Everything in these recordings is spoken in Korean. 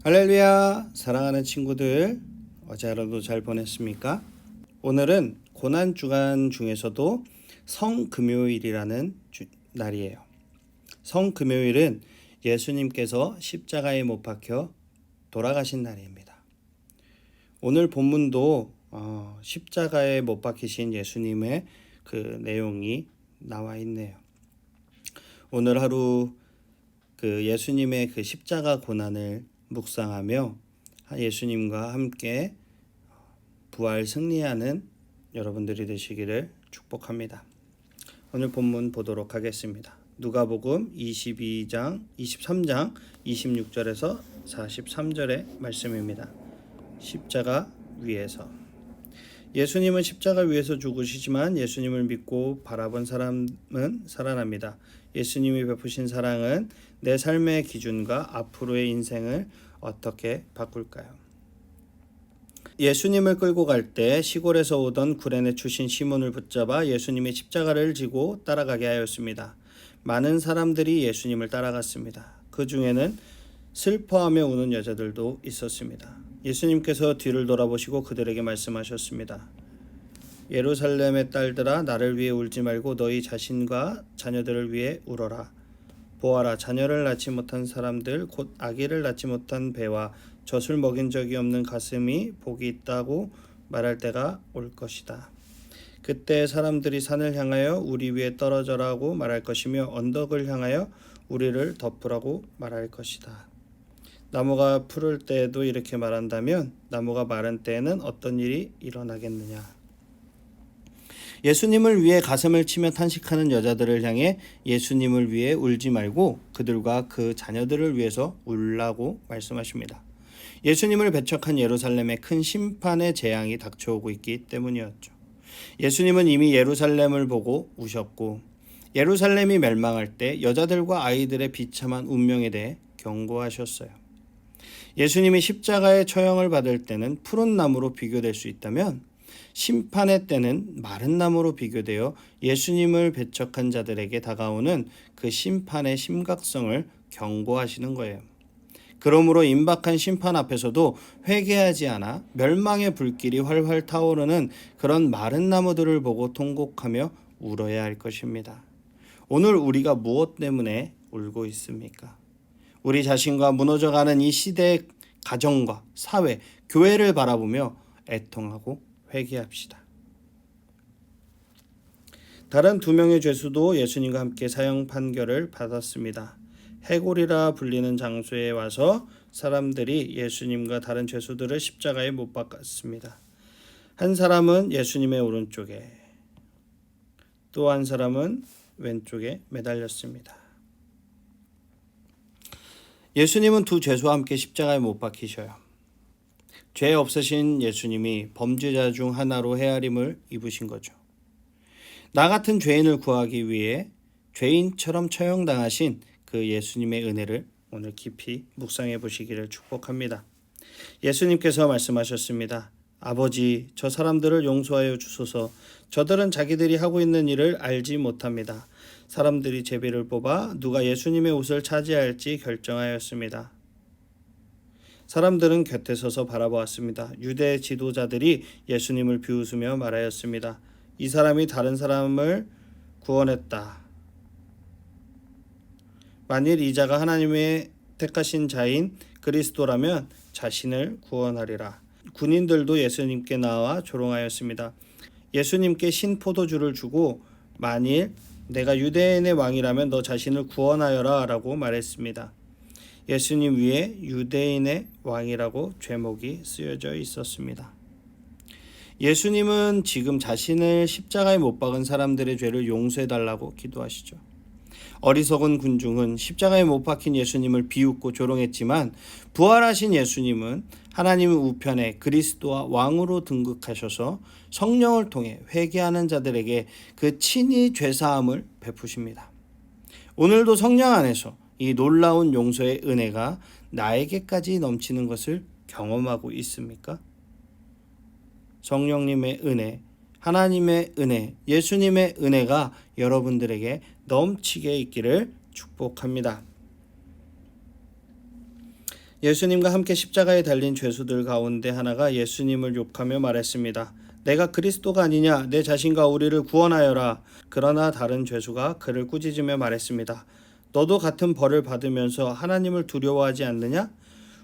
할렐루야, 사랑하는 친구들, 어제 하루도 잘 보냈습니까? 오늘은 고난주간 중에서도 성금요일이라는 날이에요. 성금요일은 예수님께서 십자가에 못 박혀 돌아가신 날입니다. 오늘 본문도 십자가에 못 박히신 예수님의 그 내용이 나와 있네요. 오늘 하루 그 예수님의 그 십자가 고난을 묵상하며 예수님과 함께 부활 승리하는 여러분들이 되시기를 축복합니다. 오늘 본문 보도록 하겠습니다. 누가복음 23장 26절에서 43절의 말씀입니다. 십자가 위에서. 예수님은 십자가 위에서 죽으시지만 예수님을 믿고 바라본 사람은 살아납니다. 예수님이 베푸신 사랑은 내 삶의 기준과 앞으로의 인생을 어떻게 바꿀까요? 예수님을 끌고 갈 때 시골에서 오던 구레네 출신 시몬을 붙잡아 예수님의 십자가를 지고 따라가게 하였습니다. 많은 사람들이 예수님을 따라갔습니다. 그 중에는 슬퍼하며 우는 여자들도 있었습니다. 예수님께서 뒤를 돌아보시고 그들에게 말씀하셨습니다. 예루살렘의 딸들아, 나를 위해 울지 말고 너희 자신과 자녀들을 위해 울어라. 보아라, 자녀를 낳지 못한 사람들, 곧 아기를 낳지 못한 배와 젖을 먹인 적이 없는 가슴이 복이 있다고 말할 때가 올 것이다. 그때 사람들이 산을 향하여 우리 위에 떨어져라고 말할 것이며 언덕을 향하여 우리를 덮으라고 말할 것이다. 나무가 푸를 때에도 이렇게 말한다면 나무가 마른 때에는 어떤 일이 일어나겠느냐. 예수님을 위해 가슴을 치며 탄식하는 여자들을 향해 예수님을 위해 울지 말고 그들과 그 자녀들을 위해서 울라고 말씀하십니다. 예수님을 배척한 예루살렘에 큰 심판의 재앙이 닥쳐오고 있기 때문이었죠. 예수님은 이미 예루살렘을 보고 우셨고 예루살렘이 멸망할 때 여자들과 아이들의 비참한 운명에 대해 경고하셨어요. 예수님이 십자가의 처형을 받을 때는 푸른 나무로 비교될 수 있다면 심판의 때는 마른 나무로 비교되어 예수님을 배척한 자들에게 다가오는 그 심판의 심각성을 경고하시는 거예요. 그러므로 임박한 심판 앞에서도 회개하지 않아 멸망의 불길이 활활 타오르는 그런 마른 나무들을 보고 통곡하며 울어야 할 것입니다. 오늘 우리가 무엇 때문에 울고 있습니까? 우리 자신과 무너져가는 이 시대의 가정과 사회, 교회를 바라보며 애통하고 회개합시다. 다른 두 명의 죄수도 예수님과 함께 사형 판결을 받았습니다. 해골이라 불리는 장소에 와서 사람들이 예수님과 다른 죄수들을 십자가에 못 박았습니다. 한 사람은 예수님의 오른쪽에, 또 한 사람은 왼쪽에 매달렸습니다. 예수님은 두 죄수와 함께 십자가에 못 박히셔요. 죄 없으신 예수님이 범죄자 중 하나로 헤아림을 입으신 거죠. 나 같은 죄인을 구하기 위해 죄인처럼 처형당하신 그 예수님의 은혜를 오늘 깊이 묵상해 보시기를 축복합니다. 예수님께서 말씀하셨습니다. 아버지, 저 사람들을 용서하여 주소서. 저들은 자기들이 하고 있는 일을 알지 못합니다. 사람들이 제비를 뽑아 누가 예수님의 옷을 차지할지 결정하였습니다. 사람들은 곁에 서서 바라보았습니다. 유대 지도자들이 예수님을 비웃으며 말하였습니다. 이 사람이 다른 사람을 구원했다. 만일 이 자가 하나님의 택하신 자인 그리스도라면 자신을 구원하리라. 군인들도 예수님께 나와 조롱하였습니다. 예수님께 신포도주를 주고 만일 내가 유대인의 왕이라면 너 자신을 구원하여라 라고 말했습니다. 예수님 위에 유대인의 왕이라고 제목이 쓰여져 있었습니다. 예수님은 지금 자신을 십자가에 못 박은 사람들의 죄를 용서해달라고 기도하시죠. 어리석은 군중은 십자가에 못 박힌 예수님을 비웃고 조롱했지만 부활하신 예수님은 하나님의 우편에 그리스도와 왕으로 등극하셔서 성령을 통해 회개하는 자들에게 그 친히 죄사함을 베푸십니다. 오늘도 성령 안에서 이 놀라운 용서의 은혜가 나에게까지 넘치는 것을 경험하고 있습니까? 성령님의 은혜, 하나님의 은혜, 예수님의 은혜가 여러분들에게 넘치게 있기를 축복합니다. 예수님과 함께 십자가에 달린 죄수들 가운데 하나가 예수님을 욕하며 말했습니다. 내가 그리스도가 아니냐? 내 자신과 우리를 구원하여라. 그러나 다른 죄수가 그를 꾸짖으며 말했습니다. 너도 같은 벌을 받으면서 하나님을 두려워하지 않느냐?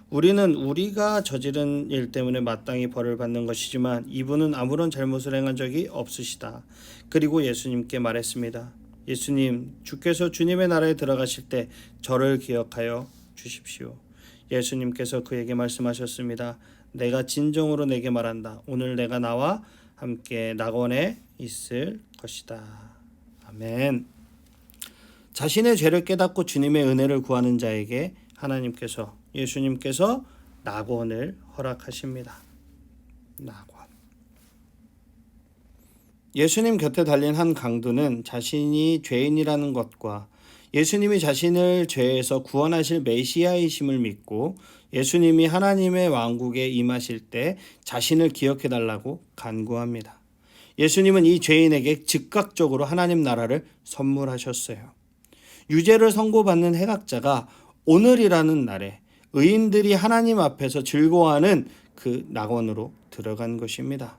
우리는 우리가 저지른 일 때문에 마땅히 벌을 받는 것이지만 이분은 아무런 잘못을 행한 적이 없으시다. 그리고 예수님께 말했습니다. 예수님, 주께서 주님의 나라에 들어가실 때 저를 기억하여 주십시오. 예수님께서 그에게 말씀하셨습니다. 내가 진정으로 내게 말한다. 오늘 내가 나와 함께 낙원에 있을 것이다. 아멘. 자신의 죄를 깨닫고 주님의 은혜를 구하는 자에게 하나님께서, 예수님께서 낙원을 허락하십니다. 낙원. 예수님 곁에 달린 한 강도는 자신이 죄인이라는 것과 예수님이 자신을 죄에서 구원하실 메시아이심을 믿고 예수님이 하나님의 왕국에 임하실 때 자신을 기억해 달라고 간구합니다. 예수님은 이 죄인에게 즉각적으로 하나님 나라를 선물하셨어요. 유죄를 선고받는 해각자가 오늘이라는 날에 의인들이 하나님 앞에서 즐거워하는 그 낙원으로 들어간 것입니다.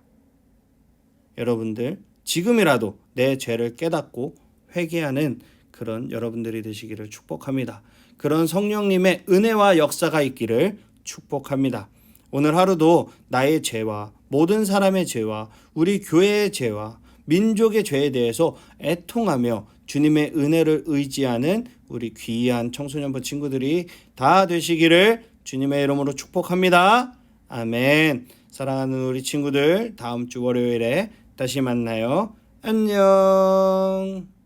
여러분들, 지금이라도 내 죄를 깨닫고 회개하는 그런 여러분들이 되시기를 축복합니다. 그런 성령님의 은혜와 역사가 있기를 축복합니다. 오늘 하루도 나의 죄와 모든 사람의 죄와 우리 교회의 죄와 민족의 죄에 대해서 애통하며 주님의 은혜를 의지하는 우리 귀한 청소년부 친구들이 다 되시기를 주님의 이름으로 축복합니다. 아멘. 사랑하는 우리 친구들, 다음 주 월요일에 다시 만나요. 안녕.